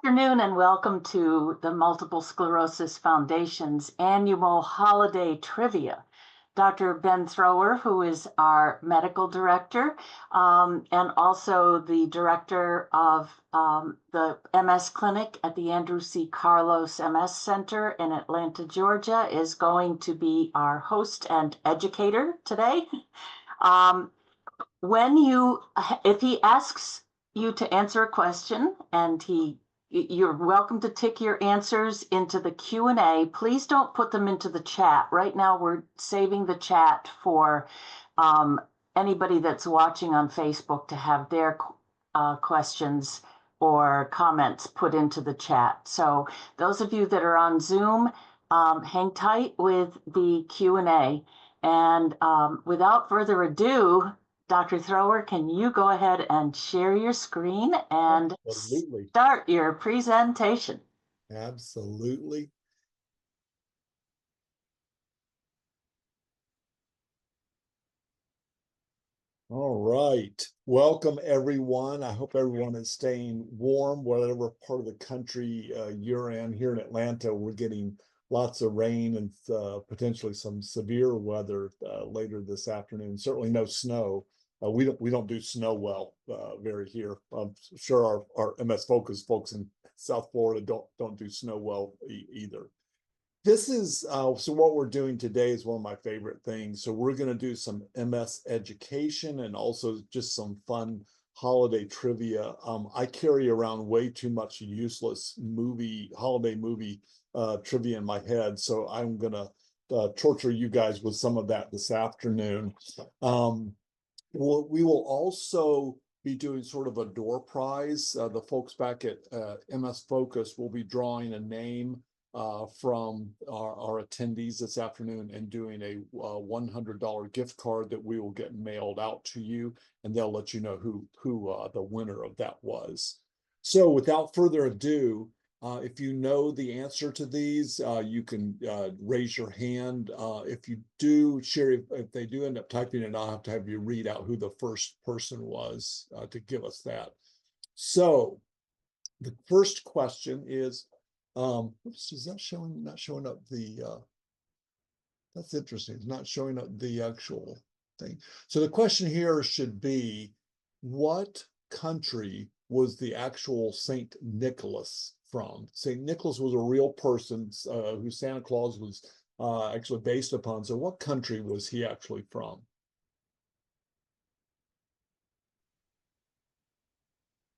afternoon and welcome to the Multiple Sclerosis Foundation's annual holiday trivia. Dr. Ben Thrower, who is our medical director and also the director of the MS clinic at the Andrew C. Carlos MS Center in Atlanta, Georgia, is going to be our host and educator today. If he asks you to answer a question and you're welcome to tick your answers into the Q&A. Please don't put them into the chat. Right now, we're saving the chat for anybody that's watching on Facebook to have their questions or comments put into the chat. So those of you that are on Zoom, hang tight with the Q&A. And without further ado, Dr. Thrower, can you go ahead and share your screen and start your presentation? Absolutely. All right. Welcome, everyone. I hope everyone is staying warm, whatever part of the country you're in. Here in Atlanta, we're getting lots of rain and potentially some severe weather later this afternoon. Certainly no snow. We don't do snow well very here. I'm sure our MS Focus folks in South Florida don't do snow well either. This is so what we're doing today is one of my favorite things. So we're going to do some MS education and also just some fun holiday trivia. I carry around way too much useless holiday movie trivia in my head, so I'm going to torture you guys with some of that this afternoon. We will also be doing sort of a door prize. The folks back at MS Focus will be drawing a name from our attendees this afternoon and doing a $100 gift card that we will get mailed out to you, and they'll let you know who the winner of that was. So without further ado, if you know the answer to these, you can raise your hand. If you do, Sherry, if they do end up typing it, I'll have to have you read out who the first person was to give us that. So the first question is, oops, is that not showing up the, that's interesting. It's not showing up the actual thing. So the question here should be, what country was the actual Saint Nicholas from? Saint Nicholas was a real person who Santa Claus was actually based upon. So what country was he actually from?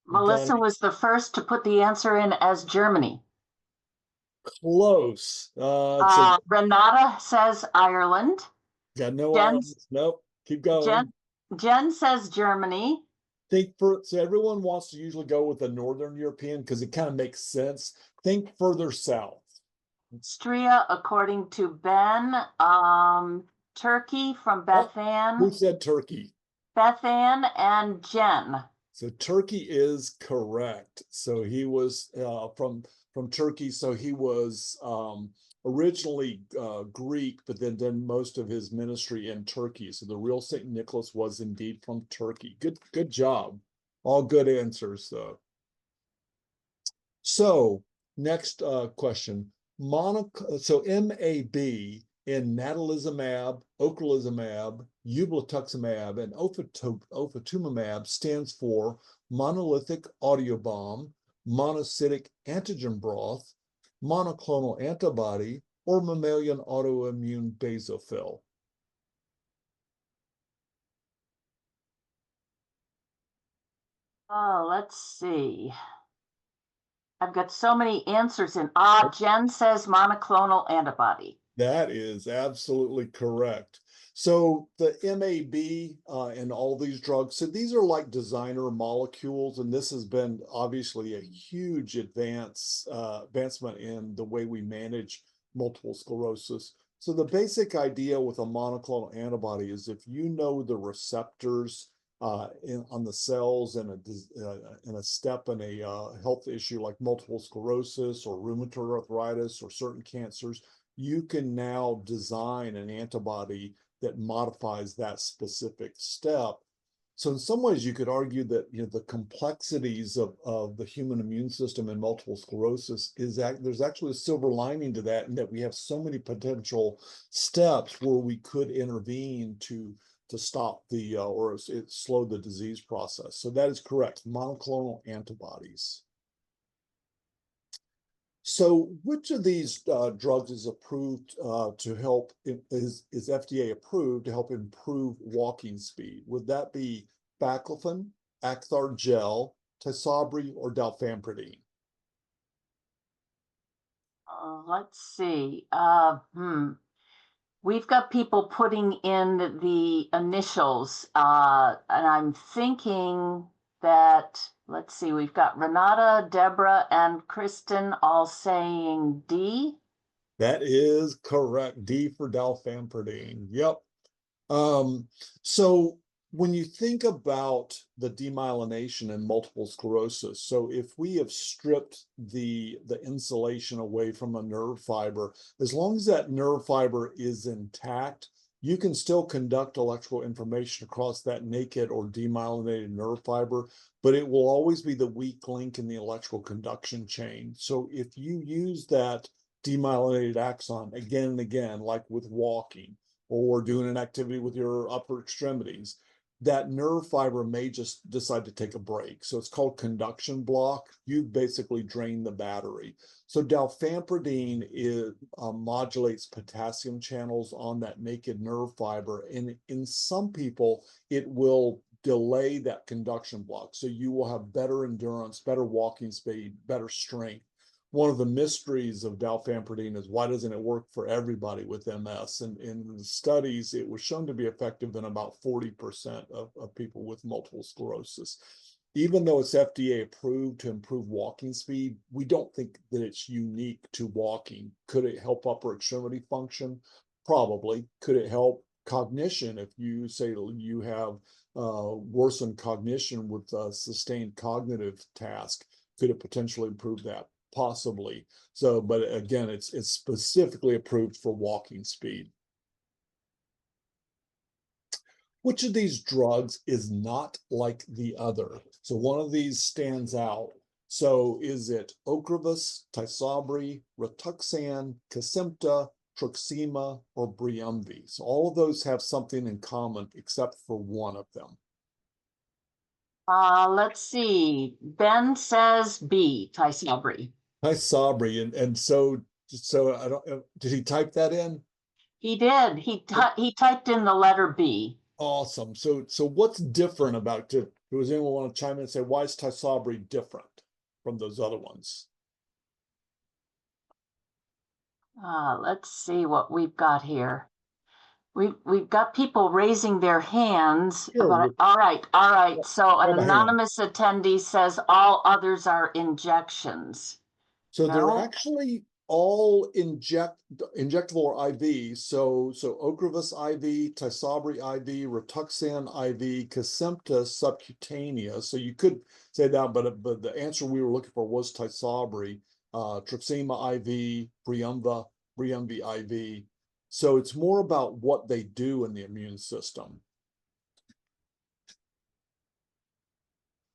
Melissa was the first to put the answer in as Germany. Close. Renata says Ireland. Got no Ireland. Nope. Keep going. Jen says Germany. So everyone wants to usually go with the Northern European because it kind of makes sense. Think further south. Stria, according to Ben, Turkey from Beth Ann. Who said Turkey? Beth Ann and Jen. So Turkey is correct. So he was from Turkey. So he was originally Greek, but then did most of his ministry in Turkey. So the real Saint Nicholas was indeed from Turkey. Good job. All good answers, though. So next question. So MAB in natalizumab, ocrelizumab, ublituximab, and ofatumumab stands for monolithic audiobomb, monocytic antigen broth, monoclonal antibody, or mammalian autoimmune basophil. Oh, let's see. I've got so many answers in. Jen says monoclonal antibody. That is absolutely correct. So the MAB and all these drugs, so these are like designer molecules, and this has been obviously a huge advancement in the way we manage multiple sclerosis. So the basic idea with a monoclonal antibody is if you know the receptors on the cells in a step in a health issue like multiple sclerosis or rheumatoid arthritis or certain cancers, you can now design an antibody that modifies that specific step. So in some ways, you could argue that the complexities of the human immune system and multiple sclerosis there's actually a silver lining to that, and that we have so many potential steps where we could intervene to stop or slow the disease process. So that is correct. Monoclonal antibodies. So which of these drugs is approved to help, is FDA approved to help improve walking speed? Would that be baclofen, Acthar Gel, Tysabri, or dalfampridine? Let's see. We've got people putting in the initials, and I'm thinking that, let's see, we've got Renata, Deborah, and Kristen all saying D. That is correct. D for dalfampridine. Yep. So when you think about the demyelination and multiple sclerosis, so if we have stripped the insulation away from a nerve fiber, as long as that nerve fiber is intact, you can still conduct electrical information across that naked or demyelinated nerve fiber, but it will always be the weak link in the electrical conduction chain. So if you use that demyelinated axon again and again, like with walking, or doing an activity with your upper extremities, that nerve fiber may just decide to take a break. So it's called conduction block. You basically drain the battery. So dalfampridine modulates potassium channels on that naked nerve fiber. And in some people, it will delay that conduction block. So you will have better endurance, better walking speed, better strength. One of the mysteries of dalfampridine is why doesn't it work for everybody with MS? And in the studies, it was shown to be effective in about 40% of people with multiple sclerosis. Even though it's FDA approved to improve walking speed, we don't think that it's unique to walking. Could it help upper extremity function? Probably. Could it help cognition? If you say you have worsened cognition with sustained cognitive task, could it potentially improve that? Possibly. So, but again, it's specifically approved for walking speed. Which of these drugs is not like the other? So one of these stands out. So is it Ocrevus, Tysabri, Rituxan, Kesimpta, Truxima, or Briumvi? So all of those have something in common except for one of them. Let's see. Ben says B, Tysabri. Tysabri, and so I don't. Did he type that in? He did. He typed in the letter B. Awesome. So what's different about it? Does anyone want to chime in and say why is Tysabri different from those other ones? Let's see what we've got here. We've got people raising their hands. Sure. All right. So an Have a hand. anonymous attendee says all others are injections. So No? they're actually all injectable or IV. So Ocrevus IV, Tysabri IV, Rituxan IV, Kesimpta subcutaneous. So you could say that, but the answer we were looking for was Tysabri, Truxima IV, Briumvi IV. So it's more about what they do in the immune system.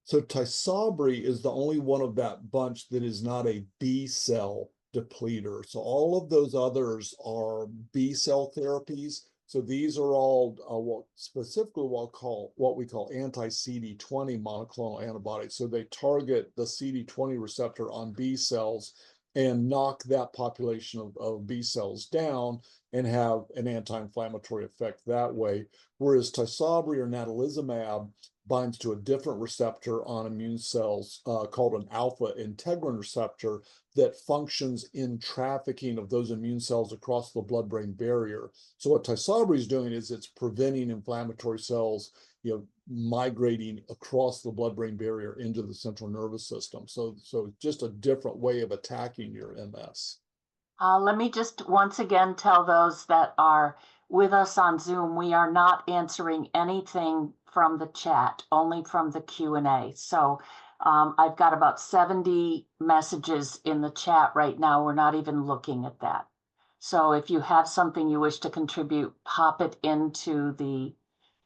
So Tysabri is the only one of that bunch that is not a B cell depleter. So all of those others are B cell therapies. So these are all specifically what we call anti-CD20 monoclonal antibodies. So they target the CD20 receptor on B cells and knock that population of B cells down and have an anti-inflammatory effect that way. Whereas Tysabri or natalizumab binds to a different receptor on immune cells called an alpha integrin receptor that functions in trafficking of those immune cells across the blood-brain barrier. So what Tysabri is doing is it's preventing inflammatory cells, migrating across the blood-brain barrier into the central nervous system. So just a different way of attacking your MS. Let me just once again tell those that are with us on Zoom, we are not answering anything from the chat, only from the Q&A. So I've got about 70 messages in the chat right now. We're not even looking at that. So if you have something you wish to contribute, pop it into the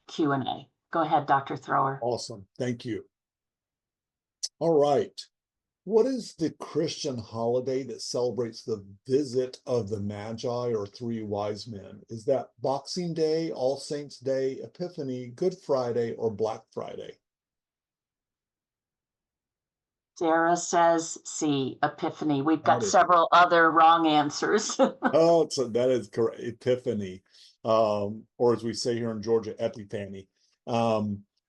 Q&A. Go ahead, Dr. Thrower. Awesome. Thank you. All right. What is the Christian holiday that celebrates the visit of the Magi or three wise men? Is that Boxing Day, All Saints Day, Epiphany, Good Friday, or Black Friday? Sarah says C, Epiphany. We've got That is, several other wrong answers. oh, so that is correct. Epiphany, or as we say here in Georgia, Epiphany.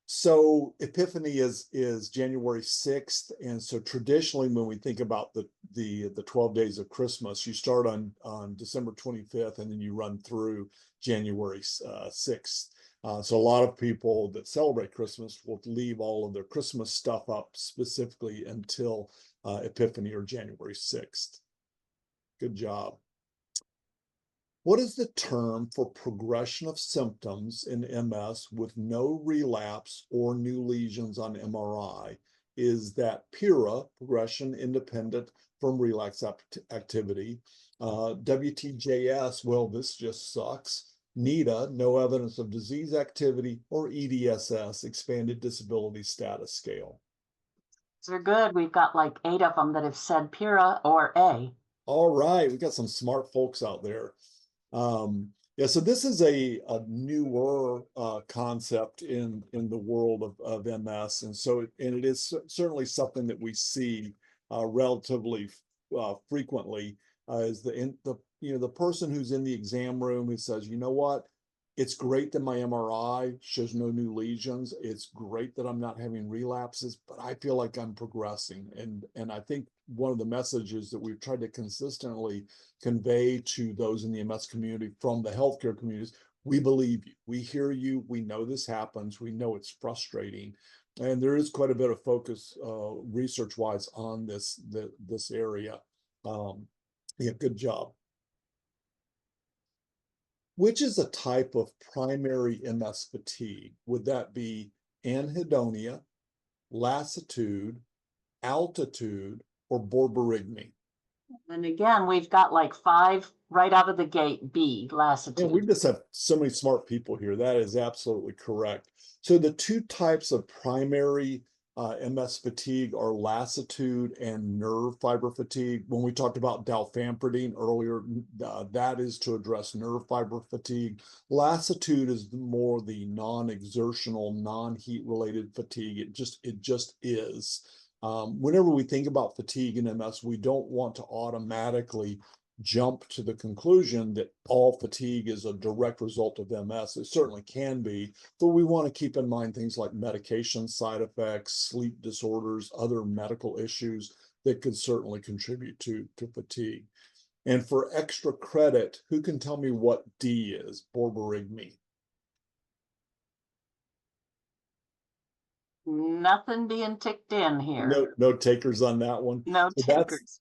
So Epiphany is January 6th, and so traditionally when we think about the 12 days of Christmas, you start on December 25th and then you run through January 6th. So a lot of people that celebrate Christmas will leave all of their Christmas stuff up specifically until Epiphany or January 6th. Good job. What is the term for progression of symptoms in MS with no relapse or new lesions on MRI? Is that PIRA, progression independent from relapse activity? WTJS, well, this just sucks. NEDA, no evidence of disease activity, or EDSS, expanded disability status scale? They're good. We've got like 8 of them that have said PIRA or A. All right, we got some smart folks out there. Yeah, so this is a newer concept in the world of MS, and so it is certainly something that we see relatively frequently. Is the person who's in the exam room who says, you know what, it's great that my MRI shows no new lesions. It's great that I'm not having relapses, but I feel like I'm progressing. And I think one of the messages that we've tried to consistently convey to those in the MS community from the healthcare communities, we believe you, we hear you, we know this happens, we know it's frustrating. And there is quite a bit of focus research-wise on this area. Yeah, good job. Which is a type of primary MS fatigue? Would that be anhedonia, lassitude, altitude, or borborygmi? And again, we've got like 5 right out of the gate. B, Yeah, lassitude. we just have so many smart people here. That is absolutely correct. So the two types of primary MS fatigue are lassitude and nerve fiber fatigue. When we talked about dalfampridine earlier, that is to address nerve fiber fatigue. Lassitude is more the non-exertional, non-heat related fatigue. It just is. Whenever we think about fatigue in MS, we don't want to automatically jump to the conclusion that all fatigue is a direct result of MS. It certainly can be, but we want to keep in mind things like medication side effects, sleep disorders, other medical issues that could certainly contribute to fatigue. And for extra credit, who can tell me what D is? Borborygmi. Nothing being ticked in here. No takers on that one. No So takers.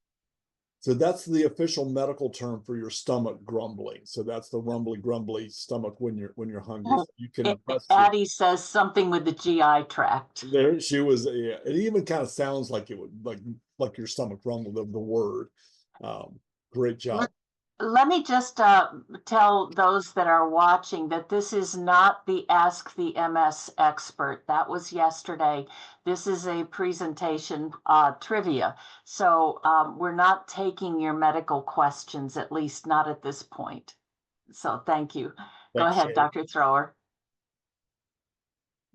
that's the official medical term for your stomach grumbling. So that's the rumbly grumbly stomach when you're hungry. So you can Addie says something with the GI tract. There she was. Yeah, it even kind of sounds like it would like your stomach rumbled of the word. Great job. Let me just tell those that are watching that this is not the Ask the MS Expert. That was yesterday. This is a presentation trivia. So we're not taking your medical questions, at least not at this point. So thank you. Go Thanks, ahead, Sherry. Dr. Thrower.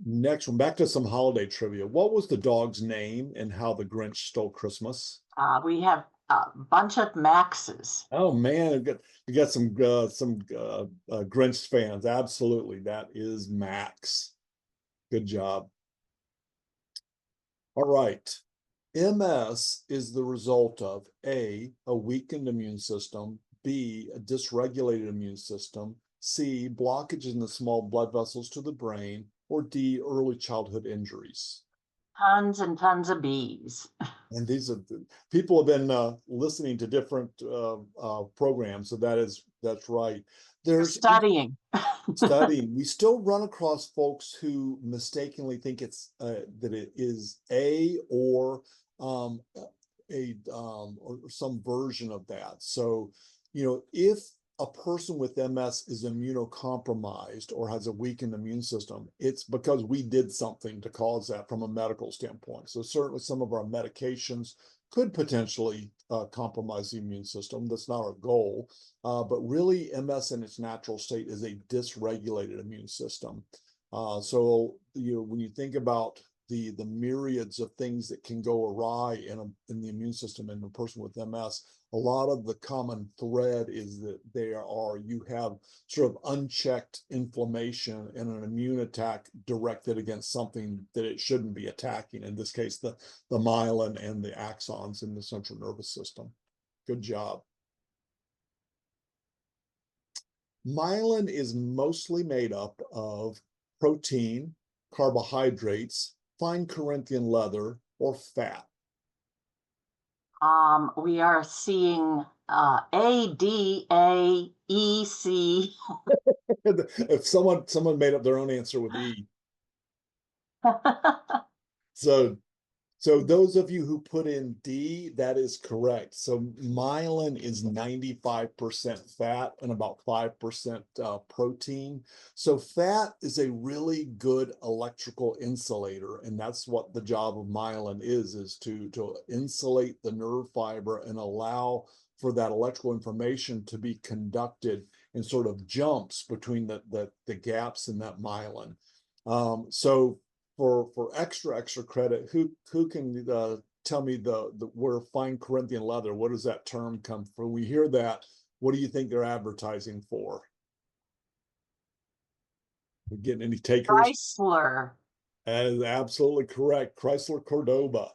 Next one, back to some holiday trivia. What was the dog's name and how the Grinch stole Christmas? We have a bunch of Maxes. Oh man, we got some Grinch fans. Absolutely, that is Max. Good job. All right. MS is the result of A, a weakened immune system, B, a dysregulated immune system, C, blockages in the small blood vessels to the brain, or D, early childhood injuries. Tons and tons of bees. And these are people have been listening to different programs, so that's right. There's Studying. studying. We still run across folks who mistakenly think it's that it is A or or some version of that. So, if a person with MS is immunocompromised or has a weakened immune system, it's because we did something to cause that from a medical standpoint. So certainly some of our medications could potentially compromise the immune system. That's not our goal. But really, MS in its natural state is a dysregulated immune system. So when you think about the myriads of things that can go awry in the immune system in a person with MS, a lot of the common thread is that you have sort of unchecked inflammation and an immune attack directed against something that it shouldn't be attacking. In this case, the myelin and the axons in the central nervous system. Good job. Myelin is mostly made up of protein, carbohydrates, fine Corinthian leather, or fat. We are seeing ADAEC. If someone made up their own answer with E. So those of you who put in D, that is correct. So myelin is 95% fat and about 5% protein. So fat is a really good electrical insulator, and that's what the job of myelin is to insulate the nerve fiber and allow for that electrical information to be conducted in sort of jumps between the gaps in that myelin. So for extra credit, who can tell me the where fine Corinthian leather, what does that term come from? We hear that, what do you think they're advertising for? We getting any takers? Chrysler. That is absolutely correct. Chrysler Cordoba.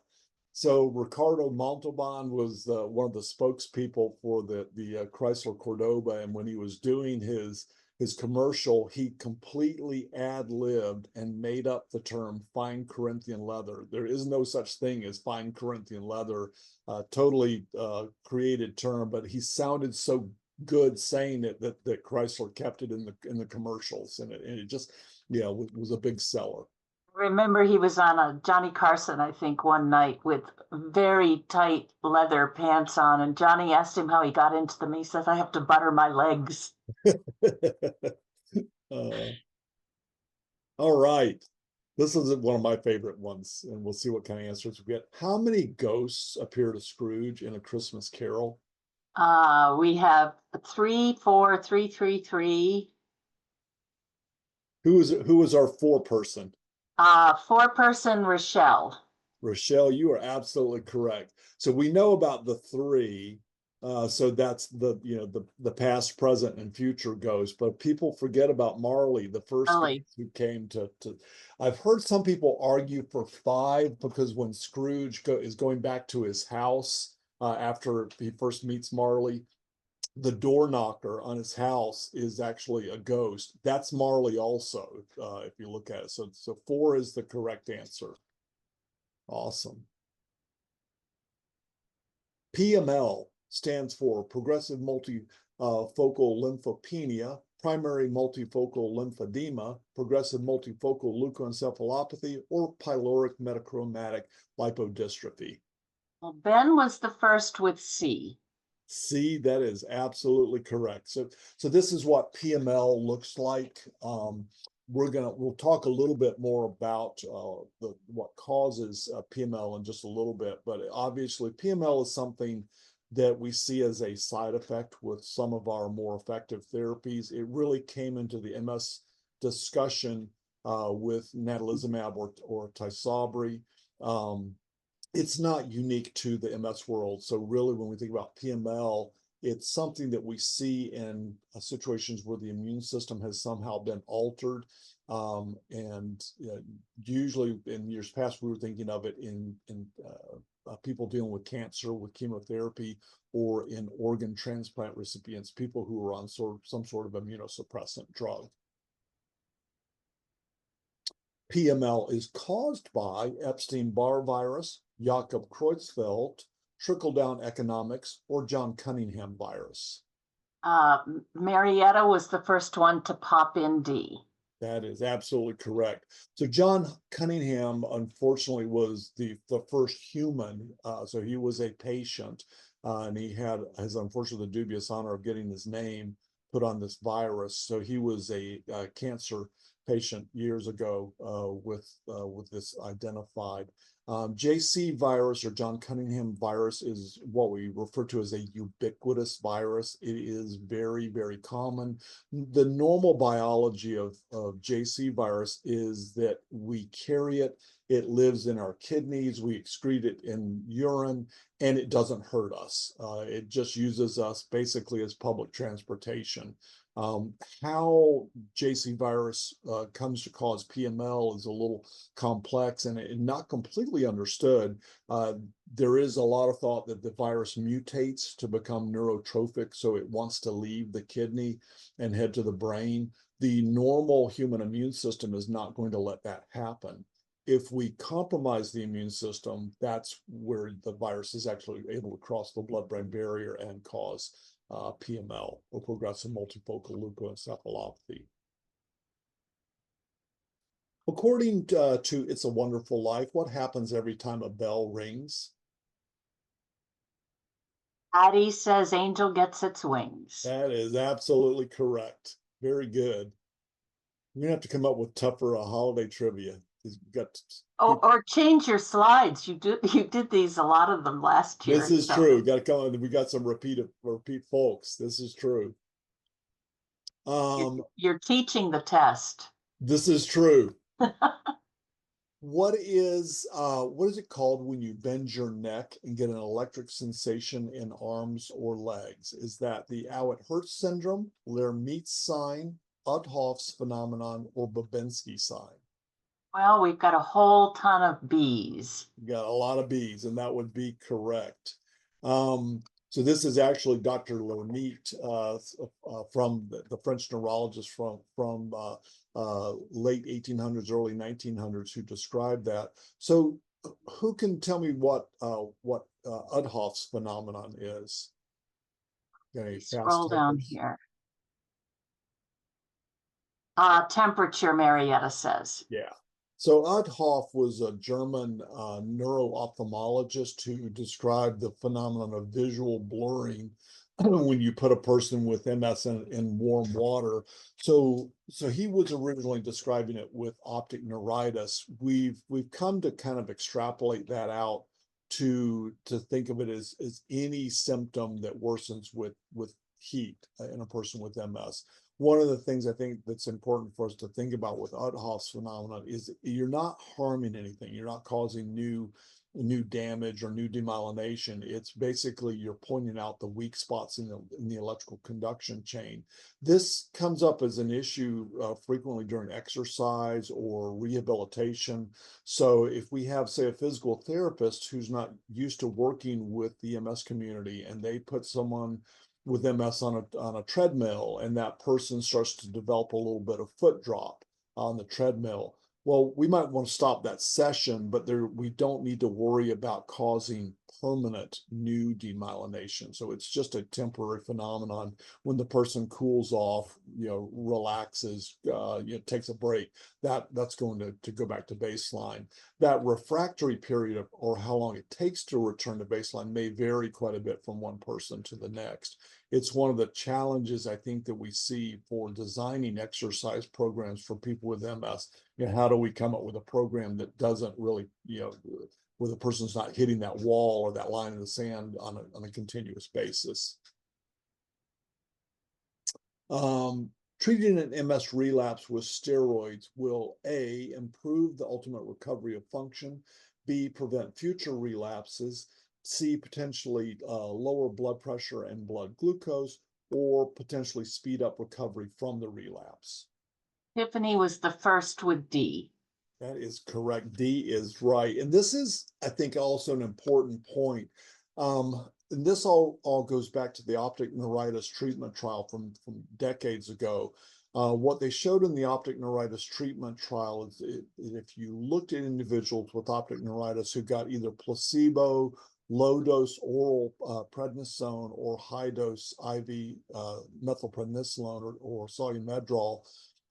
So Ricardo Montalban was one of the spokespeople for the Chrysler Cordoba, and when he was doing his commercial, he completely ad-libbed and made up the term fine Corinthian leather. There is no such thing as fine Corinthian leather, totally created term, but he sounded so good saying it that Chrysler kept it in the commercials, and it just was a big seller. Remember, he was on a Johnny Carson, I think, one night with very tight leather pants on, and Johnny asked him how he got into them. He says, "I have to butter my legs." All right. This is one of my favorite ones, and we'll see what kind of answers we get. How many ghosts appear to Scrooge in A Christmas Carol? We have 3, 4, 3, 3, 3. Who was our 4-person? 4-person Rochelle. Rochelle, you are absolutely correct. So we know about the 3. So that's the past, present, and future ghosts. But people forget about Marley, the first ghost who came to. I've heard some people argue for 5 because when Scrooge is going back to his house after he first meets Marley, the door knocker on his house is actually a ghost. That's Marley also, if you look at it. So 4 is the correct answer. Awesome. PML stands for progressive multifocal lymphopenia, primary multifocal lymphedema, progressive multifocal leukoencephalopathy, or pyloric metachromatic lipodystrophy. Well, Ben was the first with C. C, that is absolutely correct. So this is what PML looks like. We'll talk a little bit more about what causes PML in just a little bit, but obviously PML is something that we see as a side effect with some of our more effective therapies. It really came into the MS discussion with natalizumab or Tysabri. It's not unique to the MS world. So really, when we think about PML, it's something that we see in situations where the immune system has somehow been altered. Usually in years past, we were thinking of it in people dealing with cancer, with chemotherapy, or in organ transplant recipients, people who are on some sort of immunosuppressant drug. PML is caused by Epstein-Barr virus, Jakob Creutzfeldt, trickle-down economics, or John Cunningham virus. Marietta was the first one to pop in D. That is absolutely correct. So John Cunningham, unfortunately, was the first human. So he was a patient, and he had his, unfortunately, the dubious honor of getting his name put on this virus. So he was a cancer patient years ago with this identified. JC virus, or John Cunningham virus, is what we refer to as a ubiquitous virus. It is very, very common. The normal biology of JC virus is that we carry it. It lives in our kidneys. We excrete it in urine, and it doesn't hurt us. It just uses us basically as public transportation. How JC virus comes to cause PML is a little complex and not completely understood. There is a lot of thought that the virus mutates to become neurotrophic, so it wants to leave the kidney and head to the brain. The normal human immune system is not going to let that happen. If we compromise the immune system, that's where the virus is actually able to cross the blood-brain barrier and cause PML, or progressive multifocal leukoencephalopathy. According to It's a Wonderful Life, what happens every time a bell rings? Addie says Angel gets its wings. That is absolutely correct. Very good. We're gonna have to come up with tougher holiday trivia. We've got or change your slides. You did these, a lot of them last year. This is true. Got to come on. We got some repeat folks. This is true. You're teaching the test. This is true. What is it called when you bend your neck and get an electric sensation in arms or legs? Is that the Allett-Hertz syndrome, Lhermitte's sign, Udhoff's phenomenon, or Babinski sign? Well, we've got a whole ton of B's. We got a lot of B's, and that would be correct. So this is actually Dr. Lhermitte from the French neurologist from late 1800s, early 1900s, who described that. So who can tell me what Udhoff's phenomenon is? Scroll down here. Temperature, Marietta says. Yeah. So Udhoff was a German neuro-ophthalmologist who described the phenomenon of visual blurring when you put a person with MS in warm water. So he was originally describing it with optic neuritis. We've come to kind of extrapolate that out to think of it as any symptom that worsens with heat in a person with MS. One of the things I think that's important for us to think about with Udhoff's phenomenon is you're not harming anything. You're not causing new damage or new demyelination. It's basically you're pointing out the weak spots in the electrical conduction chain. This comes up as an issue frequently during exercise or rehabilitation. So if we have, say, a physical therapist who's not used to working with the MS community, and they put someone with MS on a treadmill, and that person starts to develop a little bit of foot drop on the treadmill, well, we might want to stop that session, but we don't need to worry about causing permanent new demyelination. So it's just a temporary phenomenon. When the person cools off, relaxes, takes a break, that's going to go back to baseline. That refractory period or how long it takes to return to baseline may vary quite a bit from one person to the next. It's one of the challenges I think that we see for designing exercise programs for people with MS. How do we come up with a program that doesn't really, where the person's not hitting that wall or that line in the sand on a continuous basis? Treating an MS relapse with steroids will A, improve the ultimate recovery of function, B, prevent future relapses, C, potentially lower blood pressure and blood glucose, or potentially speed up recovery from the relapse. Tiffany was the first with D. That is correct. D is right. And this is, I think, also an important point. And this all goes back to the optic neuritis treatment trial from decades ago. What they showed in the optic neuritis treatment trial is if you looked at individuals with optic neuritis who got either placebo, low-dose oral prednisone, or high-dose IV methylprednisolone or Solu-Medrol,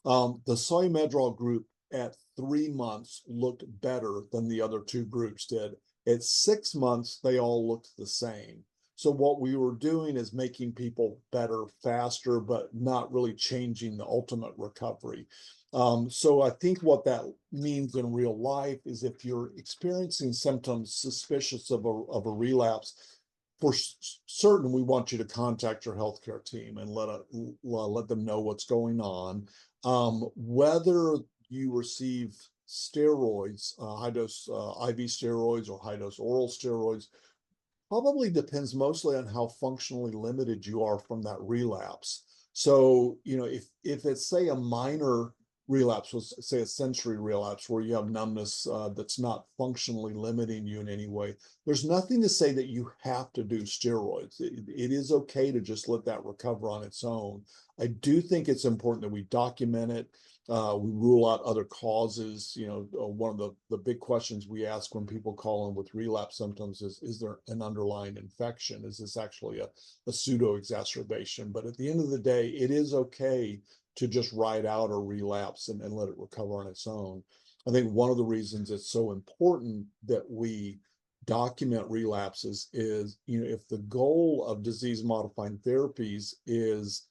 the Solu-Medrol group at 3 months looked better than the other two groups did. At 6 months, they all looked the same. So what we were doing is making people better faster, but not really changing the ultimate recovery. So I think what that means in real life is if you're experiencing symptoms suspicious of a relapse, for certain, we want you to contact your healthcare team and let them know what's going on. Whether you receive steroids, high dose IV steroids or high dose oral steroids, probably depends mostly on how functionally limited you are from that relapse. So, if it's say a minor relapse, was say a sensory relapse where you have numbness that's not functionally limiting you in any way, there's nothing to say that you have to do steroids. It is okay to just let that recover on its own. I do think it's important that we document it. We rule out other causes. One of the big questions we ask when people call in with relapse symptoms is there an underlying infection? Is this actually a pseudo exacerbation? But at the end of the day, it is okay to just ride out a relapse and let it recover on its own. I think one of the reasons it's so important that we document relapses is, if the goal of disease modifying therapies is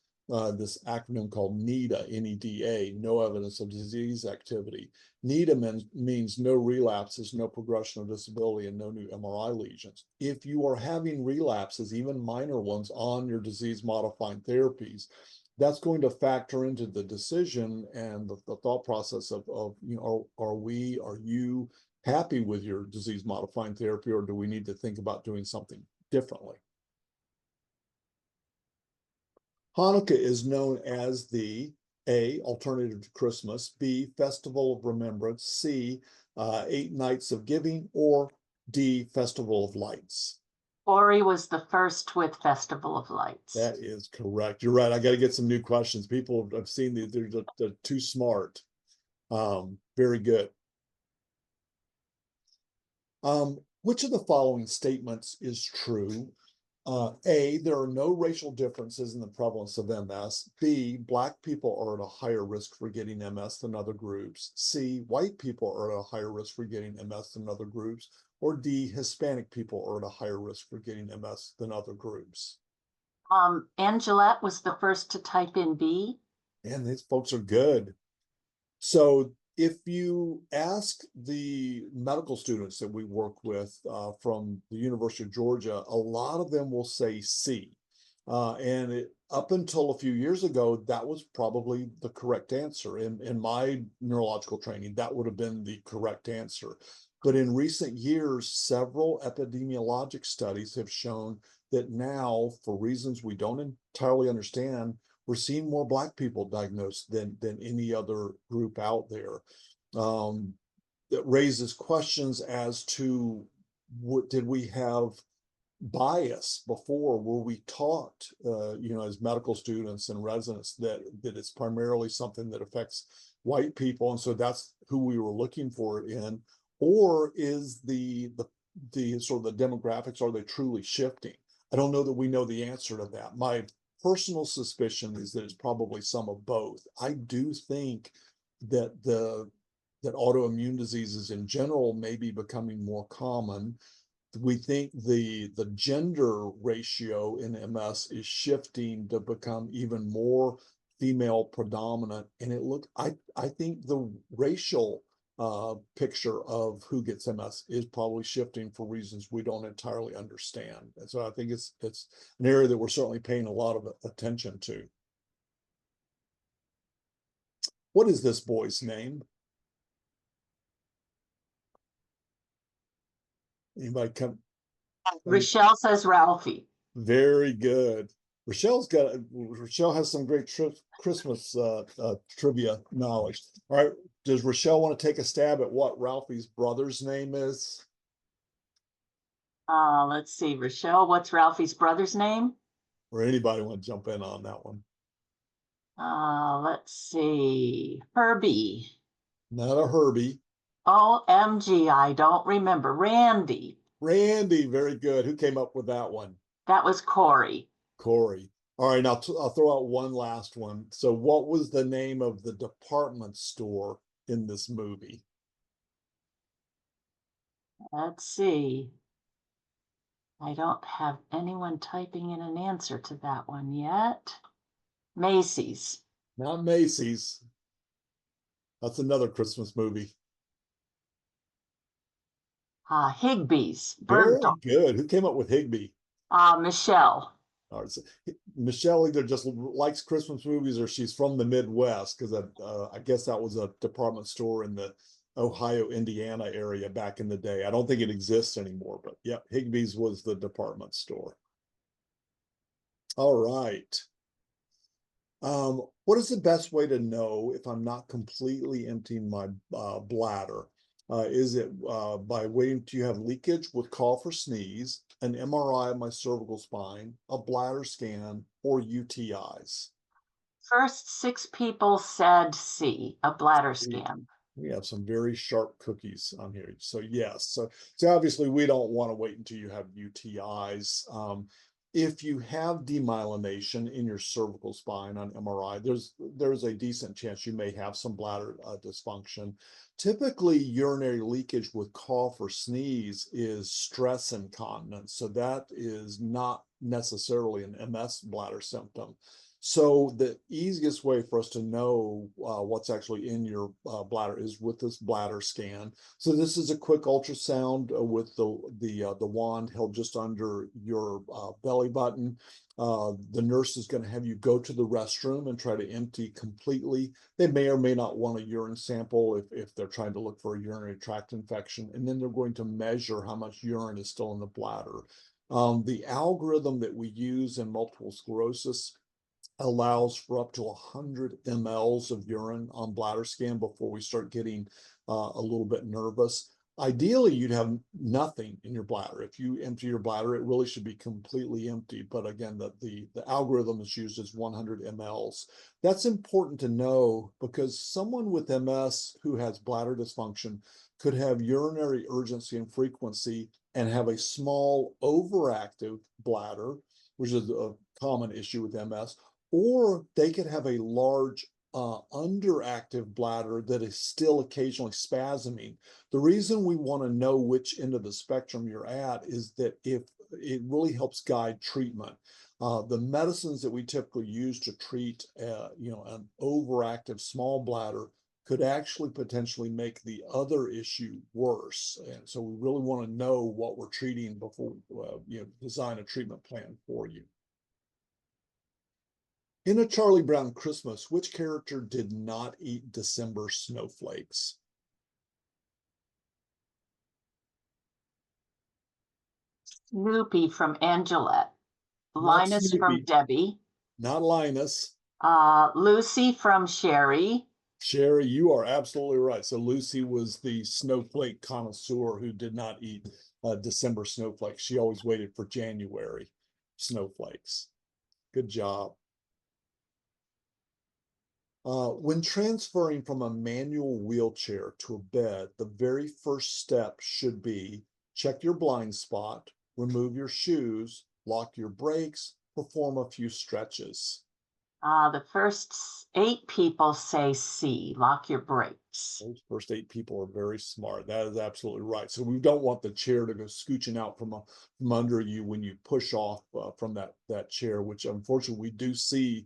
this acronym called NEDA, N-E-D-A, no evidence of disease activity. NEDA means no relapses, no progression of disability, and no new MRI lesions. If you are having relapses, even minor ones, on your disease modifying therapies, that's going to factor into the decision and the thought process of are you happy with your disease modifying therapy, or do we need to think about doing something differently? Hanukkah is known as the A, alternative to Christmas, B, Festival of Remembrance, C, 8 Nights of Giving, or D, Festival of Lights. Ori was the first with Festival of Lights. That is correct. You're right. I got to get some new questions. People have seen these, they're too smart. Very good. Which of the following statements is true? A, there are no racial differences in the prevalence of MS. B, Black people are at a higher risk for getting MS than other groups. C, white people are at a higher risk for getting MS than other groups. Or D, Hispanic people are at a higher risk for getting MS than other groups. Angelette was the first to type in B. And these folks are good. So if you ask the medical students that we work with from the University of Georgia, a lot of them will say C. Up until a few years ago, that was probably the correct answer. In my neurological training, that would have been the correct answer. But in recent years, several epidemiologic studies have shown that now, for reasons we don't entirely understand, we're seeing more Black people diagnosed than any other group out there. That raises questions as to did we have bias before? Were we taught, as medical students and residents that it's primarily something that affects white people, and so that's who we were looking for it in? Or is the sort of the demographics, are they truly shifting? I don't know that we know the answer to that. My personal suspicion is that it's probably some of both. I do think that that autoimmune diseases in general may be becoming more common. We think the gender ratio in MS is shifting to become even more female predominant, and I think the racial picture of who gets MS is probably shifting for reasons we don't entirely understand. And so I think it's an area that we're certainly paying a lot of attention to. What is this boy's name? Anybody come? Rochelle says Ralphie. Very good. Rochelle has some great Christmas trivia knowledge. All right. Does Rochelle want to take a stab at what Ralphie's brother's name is? Let's see, Rochelle, what's Ralphie's brother's name? Or anybody want to jump in on that one? Let's see, Herbie. Not a Herbie. OMG, I don't remember. Randy. Randy, very good. Who came up with that one? That was Corey. Corey. All right, now I'll throw out one last one. So what was the name of the department store in this movie? Let's see. I don't have anyone typing in an answer to that one yet. Macy's. Not Macy's. That's another Christmas movie. Higbee's. Bird Very dog. good. Who came up with Higby? Michelle. All right, so Michelle either just likes Christmas movies or she's from the Midwest because I guess that was a department store in the Ohio, Indiana area back in the day. I don't think it exists anymore, but yeah, Higbee's was the department store. All right. What is the best way to know if I'm not completely emptying my bladder? Is it by waiting till you have leakage with cough or sneeze, an MRI of my cervical spine, a bladder scan, or UTIs? First 6 people said C, a bladder scan. We have some very sharp cookies on here. So yes, so obviously we don't want to wait until you have UTIs. If you have demyelination in your cervical spine on MRI, there's a decent chance you may have some bladder dysfunction. Typically, urinary leakage with cough or sneeze is stress incontinence, so that is not necessarily an MS bladder symptom. So the easiest way for us to know what's actually in your bladder is with this bladder scan. So this is a quick ultrasound with the wand held just under your belly button. The nurse is going to have you go to the restroom and try to empty completely. They may or may not want a urine sample if they're trying to look for a urinary tract infection, and then they're going to measure how much urine is still in the bladder. The algorithm that we use in multiple sclerosis allows for up to 100 mLs of urine on bladder scan before we start getting a little bit nervous. Ideally, you'd have nothing in your bladder. If you empty your bladder, it really should be completely empty. But again, the algorithm is used as 100 mLs. That's important to know because someone with MS who has bladder dysfunction could have urinary urgency and frequency and have a small overactive bladder, which is a common issue with MS, or they could have a large underactive bladder that is still occasionally spasming. The reason we want to know which end of the spectrum you're at is that if it really helps guide treatment. The medicines that we typically use to treat, an overactive small bladder could actually potentially make the other issue worse. And so we really want to know what we're treating before design a treatment plan for you. In A Charlie Brown Christmas, which character did not eat December snowflakes? Snoopy from Angelette. Not Linus from Snoopy, Debbie. not Linus. Lucy from Sherry. Sherry, you are absolutely right. So Lucy was the snowflake connoisseur who did not eat December snowflakes. She always waited for January snowflakes. Good job. When transferring from a manual wheelchair to a bed, the very first step should be check your blind spot, remove your shoes, lock your brakes, perform a few stretches. The first 8 people say C, lock your brakes. Those first 8 people are very smart. That is absolutely right. So we don't want the chair to go scooching out from under you when you push off from that chair, which unfortunately we do see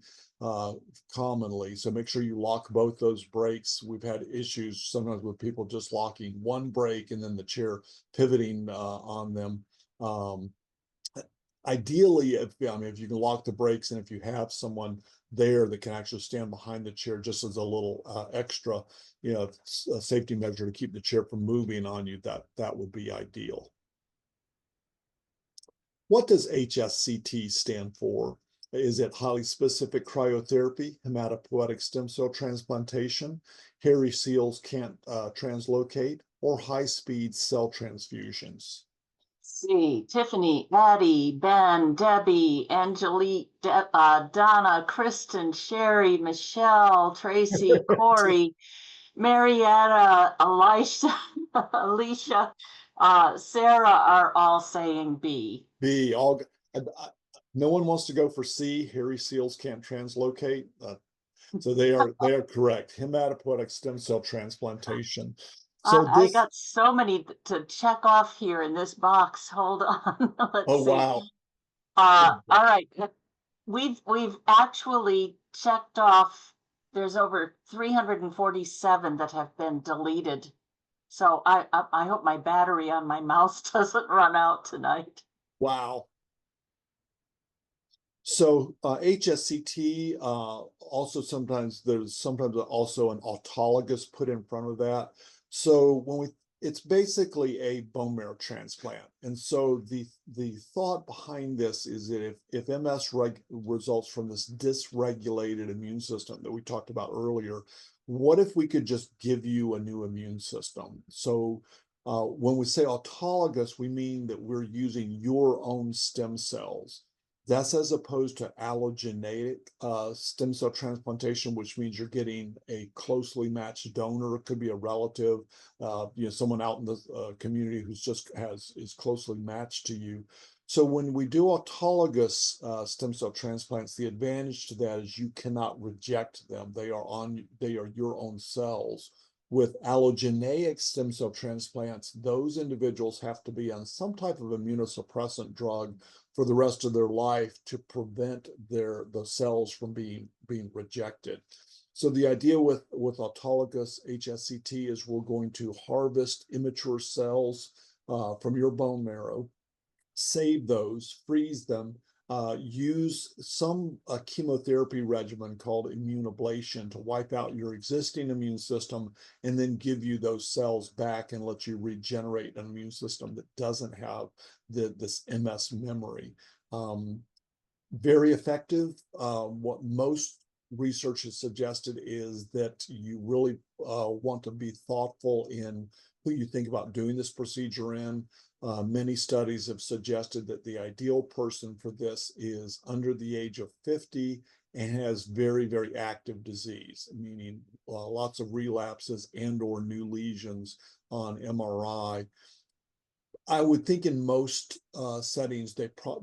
commonly. So make sure you lock both those brakes. We've had issues sometimes with people just locking one brake and then the chair pivoting on them. Ideally, if you can lock the brakes and if you have someone there that can actually stand behind the chair just as a little extra, a safety measure to keep the chair from moving on you, that would be ideal. What does HSCT stand for? Is it highly specific cryotherapy, hematopoietic stem cell transplantation, hairy seals can't translocate, or high-speed cell transfusions? C, Tiffany, Addie, Ben, Debbie, Angelique, Donna, Kristen, Sherry, Michelle, Tracy, Corey, Marietta, Elisha, Alicia, Sarah are all saying B. B, all. No one wants to go for C. Hairy seals can't translocate. So they are correct. Hematopoietic stem cell transplantation. So I this, got so many to check off here in this box. Hold on. Let's oh, see. wow. All right. We've actually checked off, there's over 347 that have been deleted. So I hope my battery on my mouse doesn't run out tonight. Wow. So HSCT also there's sometimes also an autologous put in front of that. So it's basically a bone marrow transplant. And so the thought behind this is that if MS results from this dysregulated immune system that we talked about earlier, what if we could just give you a new immune system? So when we say autologous, we mean that we're using your own stem cells. That's as opposed to allogeneic stem cell transplantation, which means you're getting a closely matched donor. It could be a relative, someone out in the community who's is closely matched to you. So when we do autologous stem cell transplants, the advantage to that is you cannot reject them. They are your own cells. With allogeneic stem cell transplants, those individuals have to be on some type of immunosuppressant drug for the rest of their life to prevent the cells from being rejected. So the idea with autologous HSCT is we're going to harvest immature cells from your bone marrow, save those, freeze them, use some chemotherapy regimen called immune ablation to wipe out your existing immune system and then give you those cells back and let you regenerate an immune system that doesn't have this MS memory. Very effective. What most research has suggested is that you really want to be thoughtful in who you think about doing this procedure in. Many studies have suggested that the ideal person for this is under the age of 50 and has very, very active disease, meaning lots of relapses and or new lesions on MRI. I would think in most settings,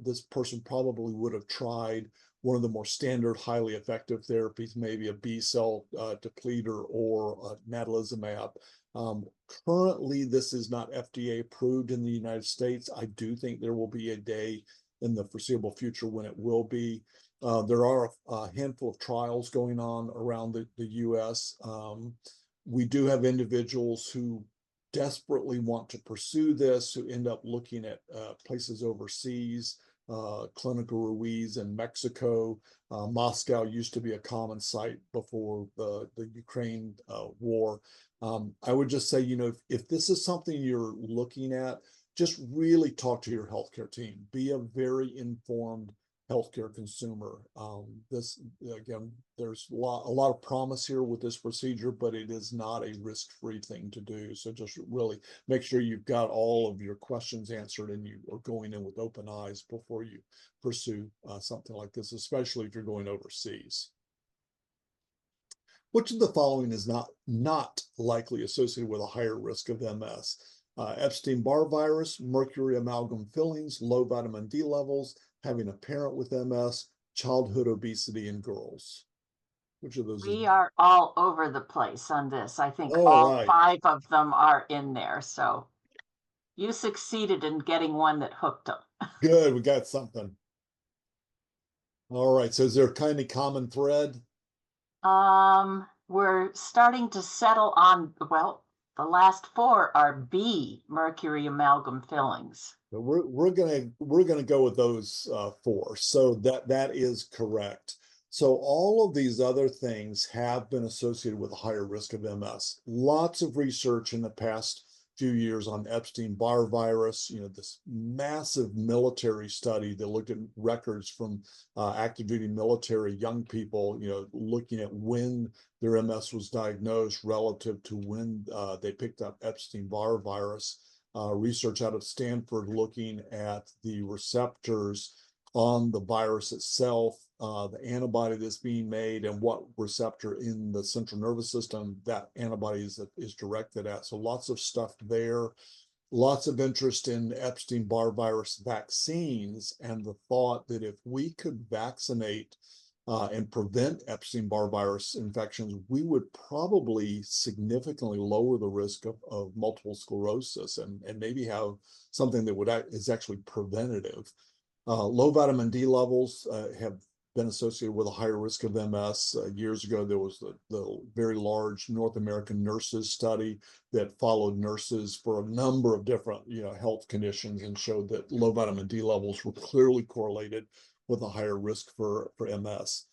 this person probably would have tried one of the more standard, highly effective therapies, maybe a B cell depleter or natalizumab. Currently, this is not FDA approved in the United States. I do think there will be a day in the foreseeable future when it will be. There are a handful of trials going on around the US. We do have individuals who desperately want to pursue this, who end up looking at places overseas. Clínica Ruiz in Mexico. Moscow used to be a common site before the Ukraine war. I would just say, if this is something you're looking at, just really talk to your healthcare team. Be a very informed healthcare consumer. Again, there's a lot of promise here with this procedure, but it is not a risk-free thing to do. So just really make sure you've got all of your questions answered and you are going in with open eyes before you pursue something like this, especially if you're going overseas. Which of the following is not likely associated with a higher risk of MS? Epstein-Barr virus, mercury amalgam fillings, low vitamin D levels, having a parent with MS, childhood obesity in girls. Which of those? We are all over the place on this. I think all all right. 5 of them are in there. So you succeeded in getting one that hooked them. Good, we got something. All right, so is there a kind of common thread? We're starting to settle on, well, the last 4 are B, mercury amalgam fillings. So we're gonna go with those 4. So that is correct. So all of these other things have been associated with a higher risk of MS. Lots of research in the past few years on Epstein-Barr virus, this massive military study that looked at records from active duty military young people, looking at when their MS was diagnosed relative to when they picked up Epstein-Barr virus. Research out of Stanford looking at the receptors on the virus itself, the antibody that's being made, and what receptor in the central nervous system that antibody is directed at. So lots of stuff there. Lots of interest in Epstein-Barr virus vaccines and the thought that if we could vaccinate and prevent Epstein-Barr virus infections, we would probably significantly lower the risk of multiple sclerosis and maybe have something that is actually preventative. Low vitamin D levels have been associated with a higher risk of MS. Years ago, there was the very large North American nurses study that followed nurses for a number of different, health conditions and showed that low vitamin D levels were clearly correlated with a higher risk for MS.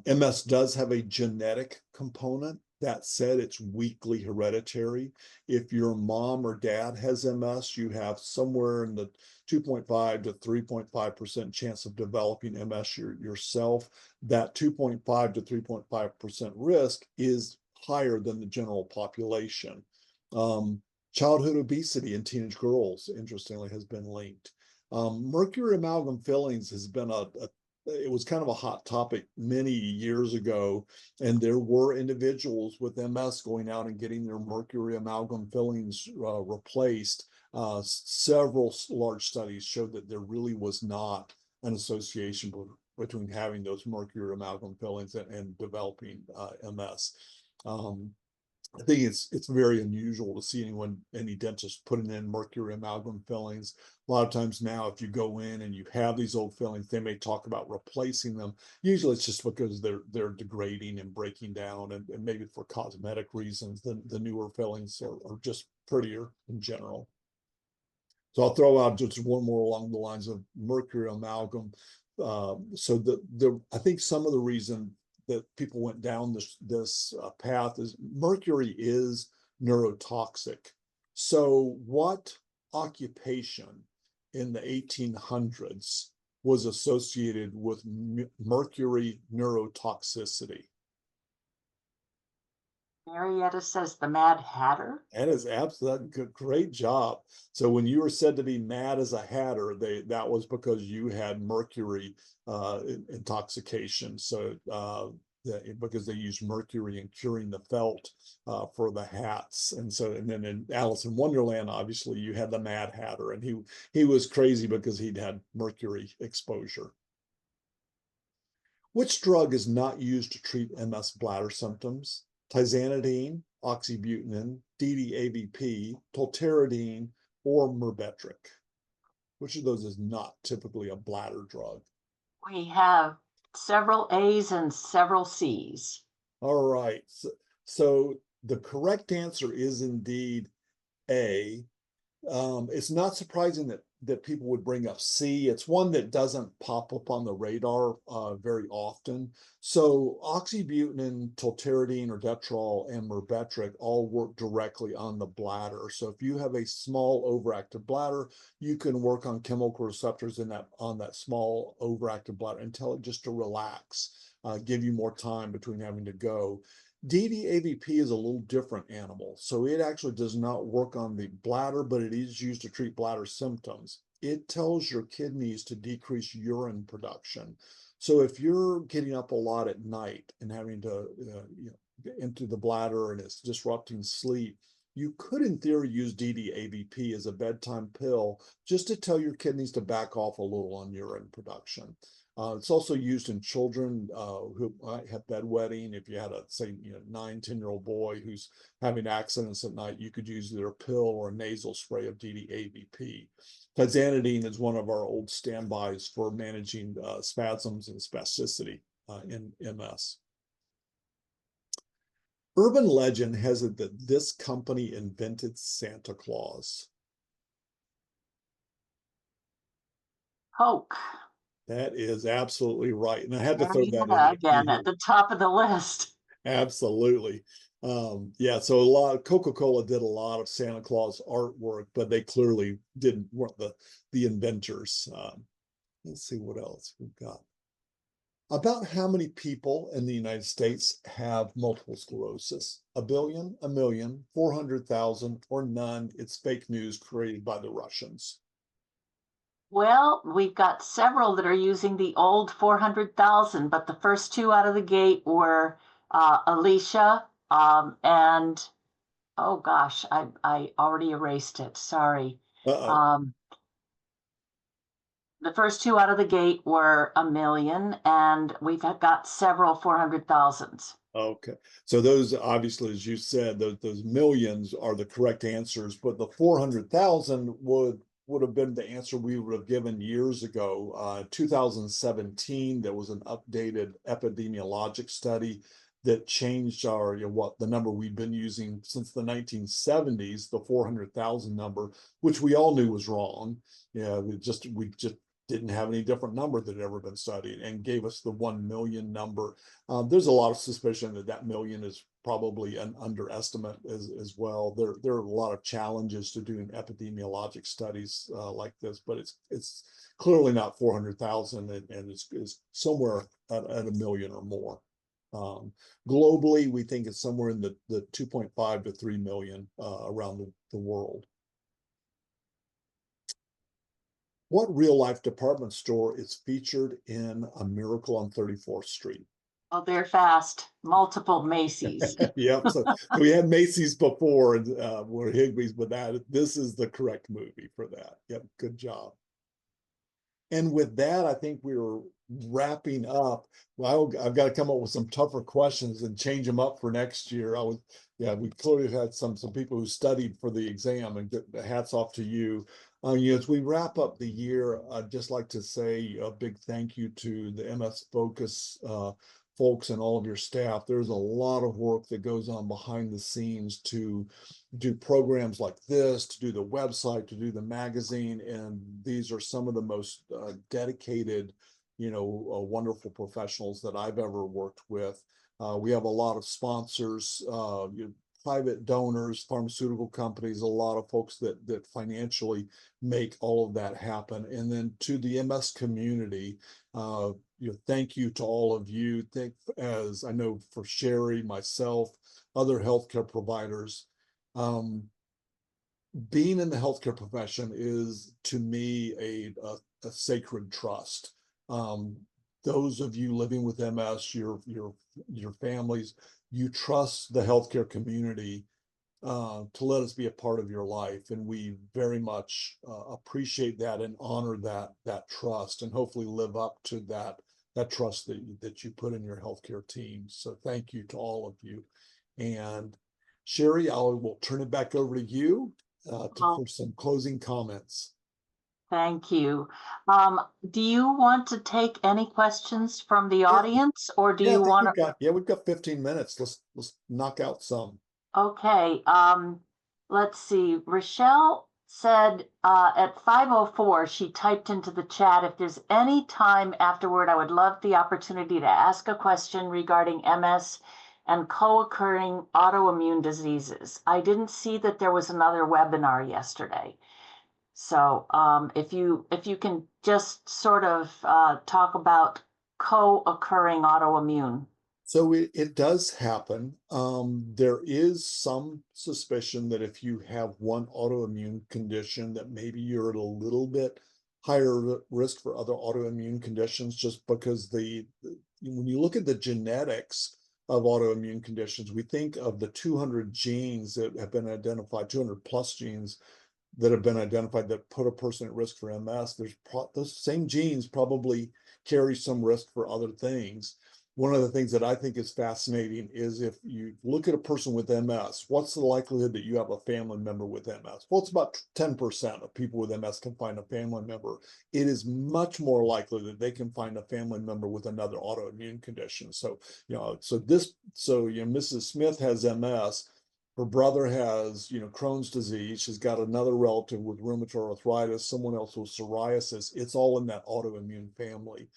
MS does have a genetic component. That said, it's weakly hereditary. If your mom or dad has MS, you have somewhere in the 2.5 to 3.5% chance of developing MS yourself. That 2.5 to 3.5% risk is higher than the general population. Childhood obesity in teenage girls, interestingly, has been linked. Mercury amalgam fillings has been it was kind of a hot topic many years ago, and there were individuals with MS going out and getting their mercury amalgam fillings replaced. Several large studies showed that there really was not an association between having those mercury amalgam fillings and developing MS. I think it's very unusual to see any dentist putting in mercury amalgam fillings. A lot of times now, if you go in and you have these old fillings, they may talk about replacing them. Usually it's just because they're degrading and breaking down, and maybe for cosmetic reasons. The newer fillings are just prettier in general. So I'll throw out just one more along the lines of mercury amalgam. I think some of the reason that people went down this path is mercury is neurotoxic. So what occupation in the 1800s was associated with mercury neurotoxicity? Marietta says the Mad Hatter. That is absolutely great job. So when you were said to be mad as a hatter, that was because you had mercury intoxication. So because they used mercury in curing the felt for the hats, and then in Alice in Wonderland, obviously you had the Mad Hatter, and he was crazy because he'd had mercury exposure. Which drug is not used to treat MS bladder symptoms? Tizanidine, oxybutynin, DDAVP, tolterodine, or Myrbetriq? Which of those is not typically a bladder drug? We have several A's and several C's. All right. So the correct answer is indeed A. It's not surprising that people would bring up C. It's one that doesn't pop up on the radar very often. So oxybutynin, tolterodine, or Detrol, and Myrbetriq all work directly on the bladder. So if you have a small overactive bladder, you can work on chemical receptors on that small overactive bladder and tell it just to relax, give you more time between having to go. DDAVP is a little different animal. So it actually does not work on the bladder, but it is used to treat bladder symptoms. It tells your kidneys to decrease urine production. So if you're getting up a lot at night and having to empty the bladder and it's disrupting sleep, you could in theory use DDAVP as a bedtime pill just to tell your kidneys to back off a little on urine production. It's also used in children who might have bedwetting. If you had a, say, 9, 10-year-old boy who's having accidents at night, you could use either a pill or a nasal spray of DDAVP. Tizanidine is one of our old standbys for managing spasms and spasticity in MS. Urban legend has it that this company invented Santa Claus. Coke. That is absolutely right. And I had to throw that in again at the top of the list. Absolutely. Yeah, so Coca-Cola did a lot of Santa Claus artwork, but they clearly weren't the inventors. Let's see what else we've got. About how many people in the United States have multiple sclerosis? 1 billion, 1 million, 400,000, or none? It's fake news created by the Russians. Well, we've got several that are using the old 400,000, but the first two out of the gate were Alicia and, oh gosh, I already erased it. Sorry. The first two out of the gate were 1 million, and we've got several 400,000s. Okay, so those obviously, as you said, those millions are the correct answers, but the 400,000 would have been the answer we would have given years ago. 2017, there was an updated epidemiologic study that changed our, what the number we'd been using since the 1970s, the 400,000 number, which we all knew was wrong. We just didn't have any different number that had ever been studied, and gave us the 1 million number. There's a lot of suspicion that that million is probably an underestimate as well. There are a lot of challenges to doing epidemiologic studies like this, but it's clearly not 400,000, and it's somewhere at 1 million or more. Globally, we think it's somewhere in the 2.5 to 3 million around the world. What real life department store is featured in A Miracle on 34th Street? Oh, they're fast. Multiple Macy's. Yep. So we had Macy's before, and we're Higbee's, but this is the correct movie for that. Yep. Good job. And with that, I think we're wrapping up. Well, I've got to come up with some tougher questions and change them up for next year. We clearly had some people who studied for the exam, and hats off to you. As we wrap up the year, I'd just like to say a big thank you to the MS Focus folks and all of your staff. There's a lot of work that goes on behind the scenes to do programs like this, to do the website, to do the magazine, and these are some of the most dedicated, wonderful professionals that I've ever worked with. We have a lot of sponsors, private donors, pharmaceutical companies, a lot of folks that financially make all of that happen. And then to the MS community, thank you to all of you. As I know, for Sherry, myself, other healthcare providers, being in the healthcare profession is, to me, a sacred trust. Those of you living with MS, your families, you trust the healthcare community to let us be a part of your life, and we very much appreciate that and honor that trust, and hopefully live up to that trust that you put in your healthcare team. So thank you to all of you. And Sherry, I will turn it back over to you for some closing comments. Thank you. Do you want to take any questions from the audience, or do you want to? We've got 15 minutes. Let's knock out some. Okay. Let's see. Rochelle said at 5:04, she typed into the chat, if there's any time afterward, I would love the opportunity to ask a question regarding MS and co-occurring autoimmune diseases. I didn't see that there was another webinar yesterday. So if you can just sort of talk about co-occurring autoimmune. So it does happen. There is some suspicion that if you have one autoimmune condition, that maybe you're at a little bit higher risk for other autoimmune conditions, just because when you look at the genetics of autoimmune conditions, we think of the 200 genes that have been identified, 200 plus genes that have been identified that put a person at risk for MS. Those same genes probably carry some risk for other things. One of the things that I think is fascinating is, if you look at a person with MS, what's the likelihood that you have a family member with MS? Well, it's about 10% of people with MS can find a family member. It is much more likely that they can find a family member with another autoimmune condition. So, Mrs. Smith has MS. Her brother has, Crohn's disease. She's got another relative with rheumatoid arthritis, someone else with psoriasis. It's all in that autoimmune family.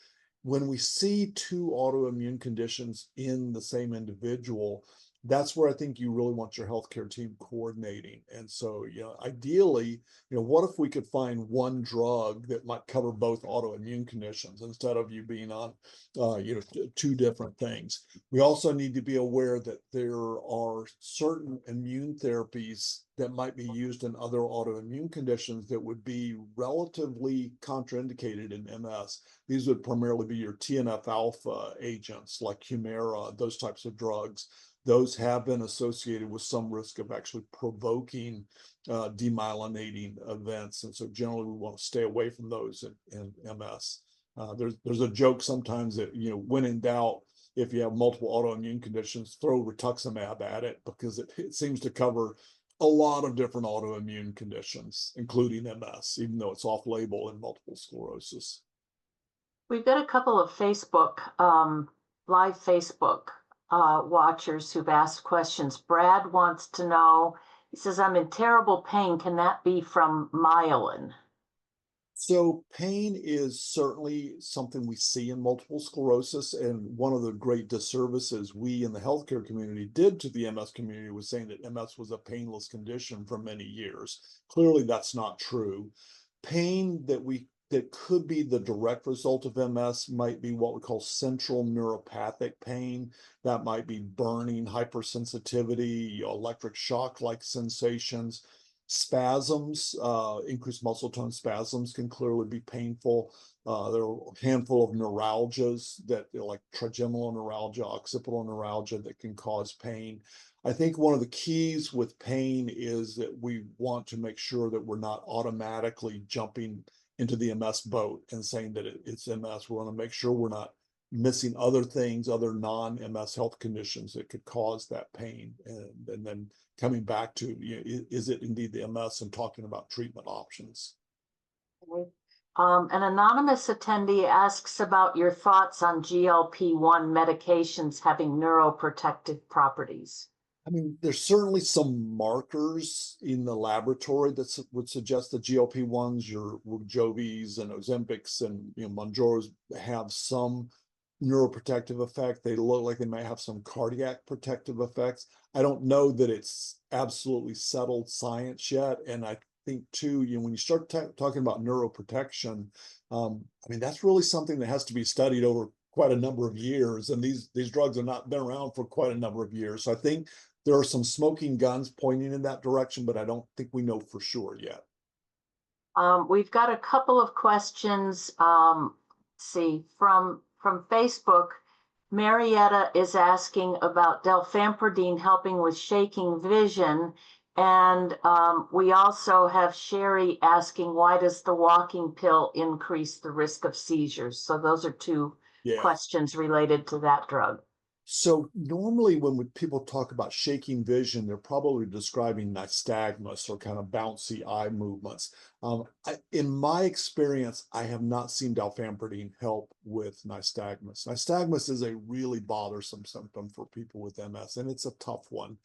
When we see two autoimmune conditions in the same individual, that's where I think you really want your healthcare team coordinating. And so, ideally, what if we could find one drug that might cover both autoimmune conditions instead of you being on, two different things. We also need to be aware that there are certain immune therapies that might be used in other autoimmune conditions that would be relatively contraindicated in MS. These would primarily be your TNF alpha agents like Humira, those types of drugs. those have been associated with some risk of actually provoking demyelinating events. And so generally we want to stay away from those in MS. There's a joke sometimes that, when in doubt, if you have multiple autoimmune conditions, throw rituximab at it, because it seems to cover a lot of different autoimmune conditions, including MS, even though it's off label in multiple sclerosis. We've got a couple of live Facebook watchers who've asked questions. Brad wants to know, he says, I'm in terrible pain. Can that be from myelin? So pain is certainly something we see in multiple sclerosis. And one of the great disservices we in the healthcare community did to the MS community was saying that MS was a painless condition for many years. Clearly, that's not true. Pain that could be the direct result of MS might be what we call central neuropathic pain. That might be burning, hypersensitivity, electric shock-like sensations. Spasms, increased muscle tone spasms can clearly be painful. There are a handful of neuralgias like trigeminal neuralgia, occipital neuralgia, that can cause pain. I think one of the keys with pain is that we want to make sure that we're not automatically jumping into the MS boat and saying that it's MS. We want to make sure we're not missing other things, other non-MS health conditions that could cause that pain. And then coming back to, is it indeed the MS, and talking about treatment options. An anonymous attendee asks about your thoughts on GLP-1 medications having neuroprotective properties. I mean, there's certainly some markers in the laboratory that would suggest that GLP-1s, your Wegovy's and Ozempics and Mounjaros, have some neuroprotective effect. They look like they might have some cardiac protective effects. I don't know that it's absolutely settled science yet. And I think too, when you start talking about neuroprotection, I mean, that's really something that has to be studied over quite a number of years. And these drugs have not been around for quite a number of years. So I think there are some smoking guns pointing in that direction, but I don't think we know for sure yet. We've got a couple of questions. From Facebook. Marietta is asking about dalfampridine helping with shaking vision. And we also have Sherry asking, why does the walking pill increase the risk of seizures? So those are two questions related to that drug. So normally when people talk about shaking vision, they're probably describing nystagmus, or kind of bouncy eye movements. In my experience, I have not seen dalfampridine help with nystagmus. Nystagmus is a really bothersome symptom for people with MS, and it's a tough one.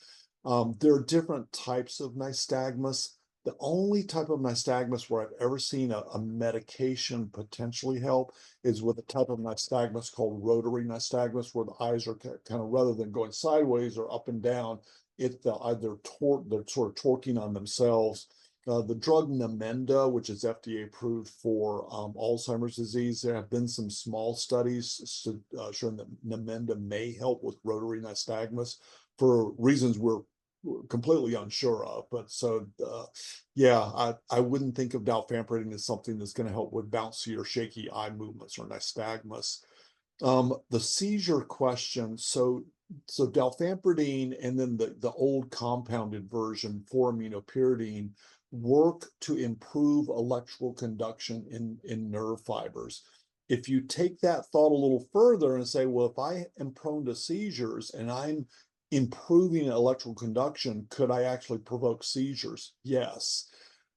There are different types of nystagmus. The only type of nystagmus where I've ever seen a medication potentially help is with a type of nystagmus called rotary nystagmus, where the eyes are kind of, rather than going sideways or up and down, they're sort of torquing on themselves. The drug Namenda, which is FDA approved for Alzheimer's disease, there have been some small studies showing that Namenda may help with rotary nystagmus for reasons we're completely unsure of. But so yeah, I wouldn't think of dalfampridine as something that's going to help with bouncy or shaky eye movements or nystagmus. The seizure question, so dalfampridine and then the old compounded version, 4-aminopyridine, work to improve electrical conduction in nerve fibers. If you take that thought a little further and say, well, if I am prone to seizures and I'm improving electrical conduction, could I actually provoke seizures? Yes.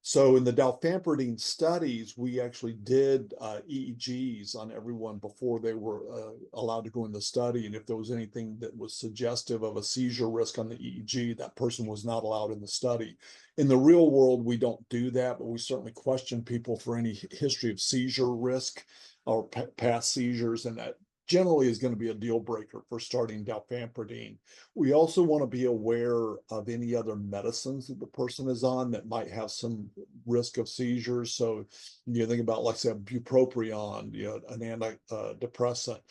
So in the dalfampridine studies, we actually did EEGs on everyone before they were allowed to go in the study. And if there was anything that was suggestive of a seizure risk on the EEG, that person was not allowed in the study. In the real world, we don't do that, but we certainly question people for any history of seizure risk or past seizures, and that generally is going to be a deal breaker for starting dalfampridine. We also want to be aware of any other medicines that the person is on that might have some risk of seizures. So you think about, like, say, bupropion, an antidepressant.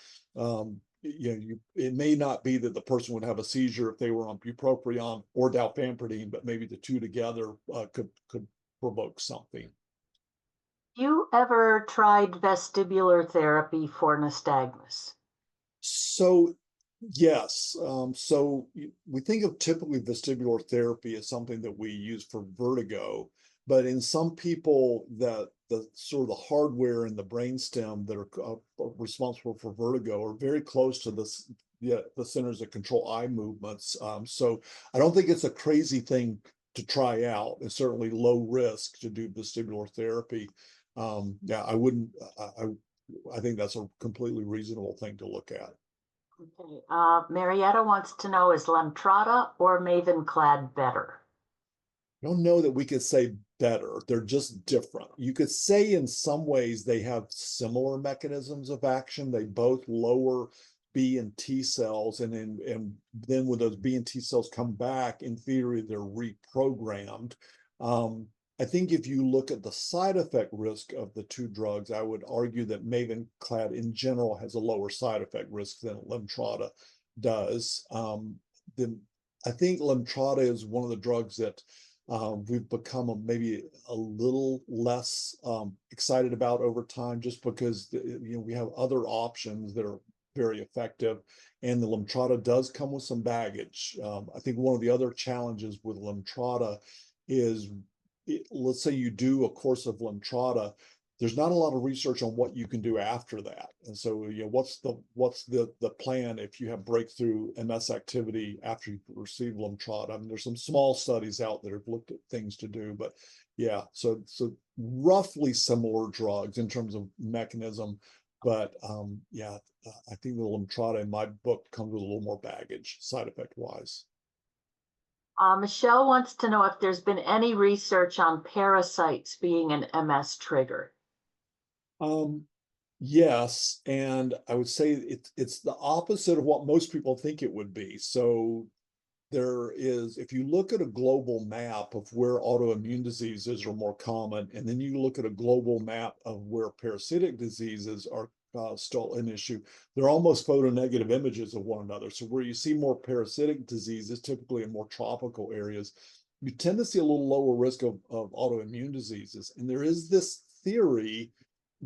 It may not be that the person would have a seizure if they were on bupropion or dalfampridine, but maybe the two together could provoke something. You ever tried vestibular therapy for nystagmus? So Yes, so we think of typically vestibular therapy as something that we use for vertigo, but in some people that the sort of the hardware in the brainstem that are responsible for vertigo are very close to this, yeah, the centers that control eye movements. So I don't think it's a crazy thing to try out. It's certainly low risk to do vestibular therapy. Yeah, I wouldn't. I think that's a completely reasonable thing to look at. Okay. Marietta wants to know, is Lemtrada or Mavenclad better? I don't know that we could say better. They're just different. You could say in some ways they have similar mechanisms of action. They both lower B and T cells, and then when those B and T cells come back, in theory, they're reprogrammed. I think if you look at the side effect risk of the two drugs, I would argue that Mavenclad in general has a lower side effect risk than Lemtrada does. Then I think Lemtrada is one of the drugs that we've become maybe a little less excited about over time, just because we have other options that are very effective, and the Lemtrada does come with some baggage. I think one of the other challenges with Lemtrada is, let's say you do a course of Lemtrada, there's not a lot of research on what you can do after that. And so, what's the plan if you have breakthrough MS activity after you receive Lemtrada? I mean, there's some small studies out that have looked at things to do, but yeah, so roughly similar drugs in terms of mechanism, but yeah, I think the Lemtrada in my book comes with a little more baggage, side effect wise. Michelle wants to know if there's been any research on parasites being an MS trigger. Yes, and I would say it's the opposite of what most people think it would be. So there is, if you look at a global map of where autoimmune diseases are more common, and then you look at a global map of where parasitic diseases are still an issue, they're almost photonegative images of one another. So where you see more parasitic diseases, typically in more tropical areas, you tend to see a little lower risk of autoimmune diseases. And there is this theory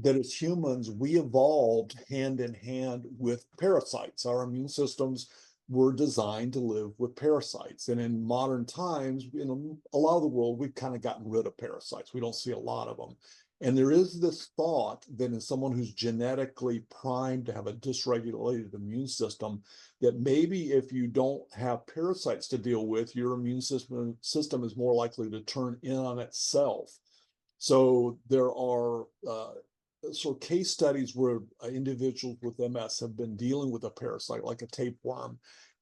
that as humans, we evolved hand in hand with parasites. Our immune systems were designed to live with parasites. And in modern times, in a lot of the world, we've kind of gotten rid of parasites. We don't see a lot of them. And there is this thought that in someone who's genetically primed to have a dysregulated immune system, that maybe if you don't have parasites to deal with, your immune system is more likely to turn in on itself. So there are sort of case studies where individuals with MS have been dealing with a parasite like a tapeworm,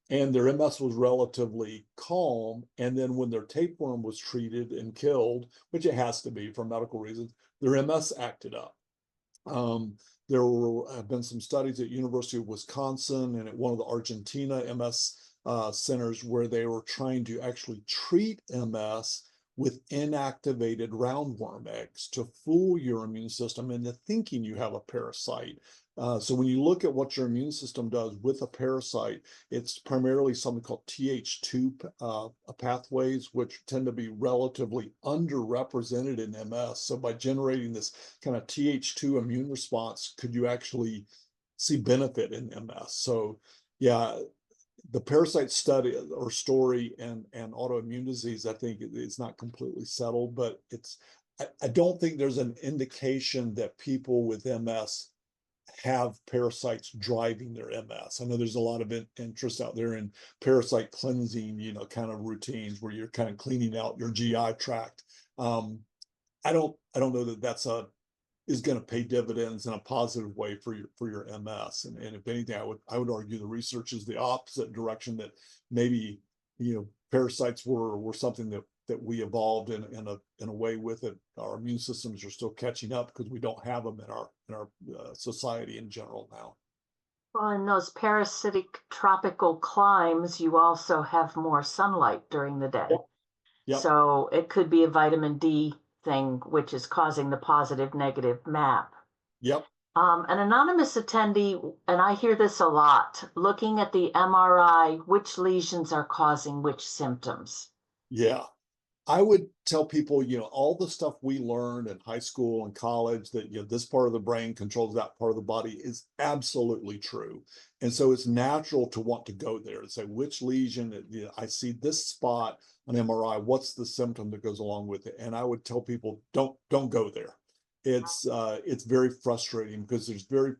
and their MS was relatively calm. And then when their tapeworm was treated and killed, which it has to be for medical reasons, their MS acted up. There have been some studies at University of Wisconsin and at one of the Argentina MS centers where they were trying to actually treat MS with inactivated roundworm eggs to fool your immune system into thinking you have a parasite. So when you look at what your immune system does with a parasite, it's primarily something called Th2 pathways, which tend to be relatively underrepresented in MS. So by generating this kind of Th2 immune response, could you actually see benefit in MS? So yeah, the parasite study or story and autoimmune disease, I think it's not completely settled, but I don't think there's an indication that people with MS have parasites driving their MS. I know there's a lot of interest out there in parasite cleansing, kind of routines where you're kind of cleaning out your GI tract. I don't know that that's is going to pay dividends in a positive way for your MS. And if anything, I would argue the research is the opposite direction, that maybe parasites were something that we evolved in a way with it. Our immune systems are still catching up because we don't have them in our society in general now. Well, in those parasitic tropical climes, you also have more sunlight during the day. Yep. So it could be a vitamin D thing, which is causing the positive negative map. Yep. An anonymous attendee, and I hear this a lot, looking at the MRI, which lesions are causing which symptoms. Yeah. I would tell people, all the stuff we learned in high school and college that, this part of the brain controls that part of the body is absolutely true. And so it's natural to want to go there and say, which lesion, I see this spot on MRI, what's the symptom that goes along with it? And I would tell people, don't go there. It's very frustrating because there's very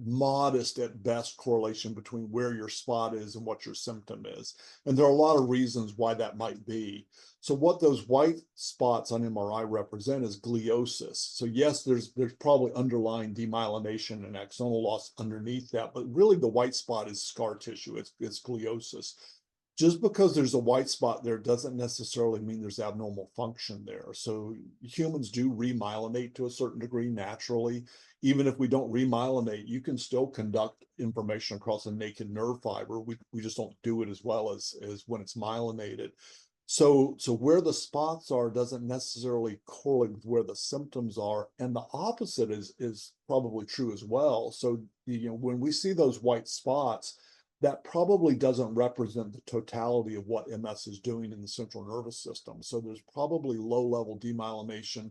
modest at best correlation between where your spot is and what your symptom is. And there are a lot of reasons why that might be. So what those white spots on MRI represent is gliosis. So yes, there's probably underlying demyelination and axonal loss underneath that, but really the white spot is scar tissue. It's gliosis. Just because there's a white spot there doesn't necessarily mean there's abnormal function there. So humans do remyelinate to a certain degree naturally. Even if we don't remyelinate, you can still conduct information across a naked nerve fiber. We just don't do it as well as when it's myelinated. So where the spots are doesn't necessarily correlate with where the symptoms are. And the opposite is probably true as well. So, when we see those white spots, that probably doesn't represent the totality of what MS is doing in the central nervous system. So there's probably low-level demyelination,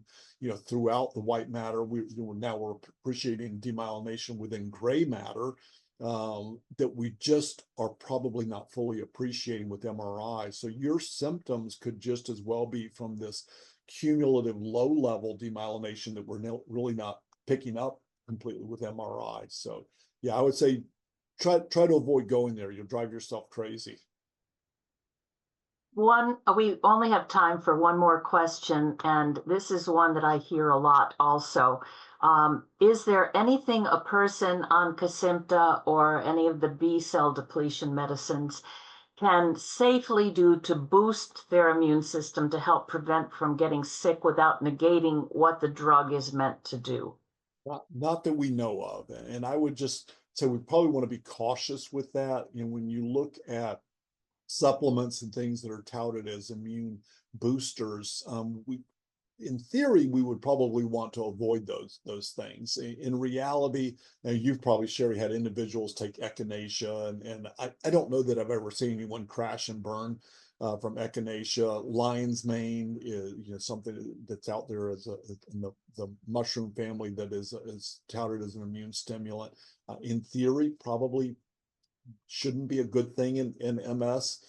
throughout the white matter. Now we're appreciating demyelination within gray matter that we just are probably not fully appreciating with MRI. So your symptoms could just as well be from this cumulative low-level demyelination that we're really not picking up completely with MRI. So yeah, I would say try to avoid going there. You'll drive yourself crazy. We only have time for one more question, and this is one that I hear a lot also. Is there anything a person on Kesimpta or any of the B cell depletion medicines can safely do to boost their immune system to help prevent from getting sick without negating what the drug is meant to do? Not that we know of. And I would just say we probably want to be cautious with that. When you look at supplements and things that are touted as immune boosters, in theory, we would probably want to avoid those things. In reality, you've probably, Sherry, had individuals take echinacea, and I don't know that I've ever seen anyone crash and burn from echinacea. Lion's mane is something that's out there as in the mushroom family that is touted as an immune stimulant. In theory, probably shouldn't be a good thing in MS.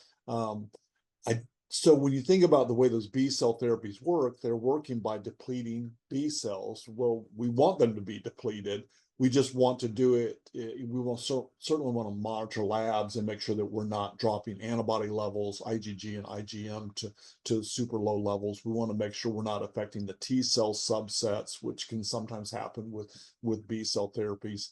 So when you think about the way those B cell therapies work, they're working by depleting B cells. Well, we want them to be depleted. We just want to do it. We will certainly want to monitor labs and make sure that we're not dropping antibody levels, IgG and IgM to super low levels. We want to make sure we're not affecting the T cell subsets, which can sometimes happen with B cell therapies.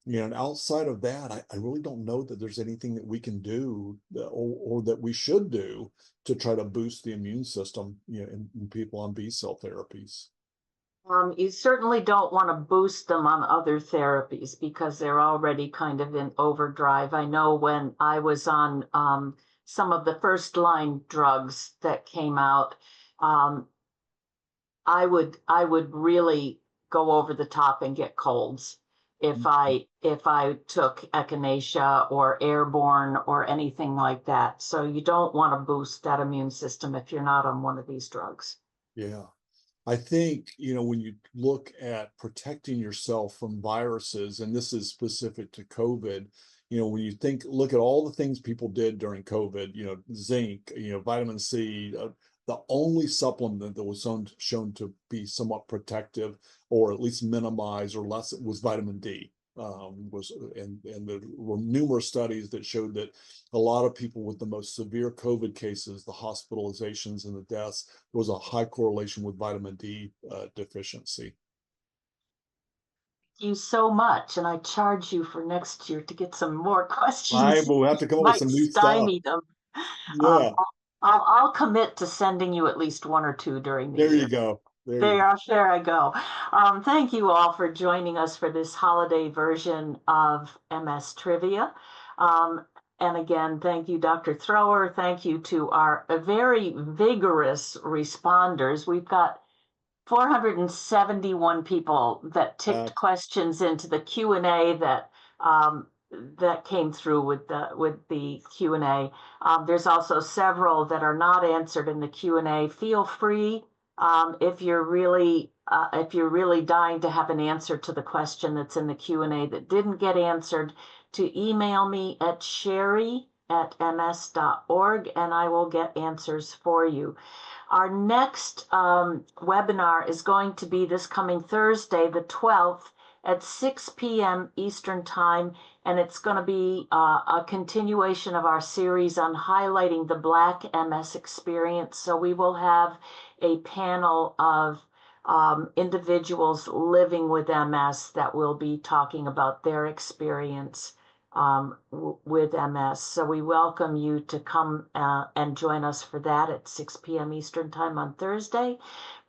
And outside of that, I really don't know that there's anything that we can do or that we should do to try to boost the immune system, in people on B cell therapies. You certainly don't want to boost them on other therapies because they're already kind of in overdrive. I know when I was on some of the first line drugs that came out, I would really go over the top and get colds if I took echinacea or airborne or anything like that. So you don't want to boost that immune system if you're not on one of these drugs. Yeah. I think, when you look at protecting yourself from viruses, and this is specific to COVID, when you look at all the things people did during COVID, zinc, vitamin C, the only supplement that was shown to be somewhat protective or at least minimize or less was vitamin D. And there were numerous studies that showed that a lot of people with the most severe COVID cases, the hospitalizations and the deaths, was a high correlation with vitamin D deficiency. You so much, and I charge you for next year to get some more questions. I will have to come up with Might some new stuff. stymie them. Yeah. I'll commit to sending you at least one or two during the year. There you go. There I go. Thank you all for joining us for this holiday version of MS Trivia. And again, thank you, Dr. Thrower. Thank you to our very vigorous responders. We've got 471 people that ticked questions into the Q&A that that came through with the Q&A. There's also several that are not answered in the Q&A. Feel free, if you're really dying to have an answer to the question that's in the Q&A that didn't get answered, to email me at sherry@ms.org, and I will get answers for you. Our next webinar is going to be this coming Thursday, the 12th, at 6 p.m. Eastern Time, and it's going to be a continuation of our series on highlighting the Black MS experience. So we will have a panel of individuals living with MS that will be talking about their experience with MS. So we welcome you to come and join us for that at 6 p.m. Eastern Time on Thursday.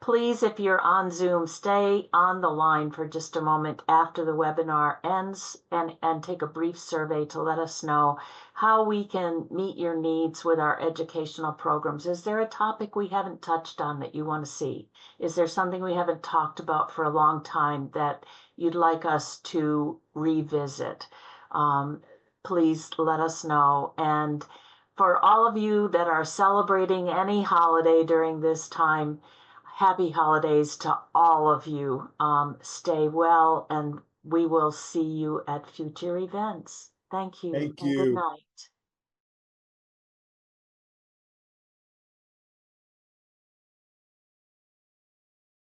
Please, if you're on Zoom, stay on the line for just a moment after the webinar ends and take a brief survey to let us know how we can meet your needs with our educational programs. Is there a topic we haven't touched on that you want to see? Is there something we haven't talked about for a long time that you'd like us to revisit? Please let us know. And for all of you that are celebrating any holiday during this time, happy holidays to all of you. Stay well, and we will see you at future events. Thank you Thank and good you. night.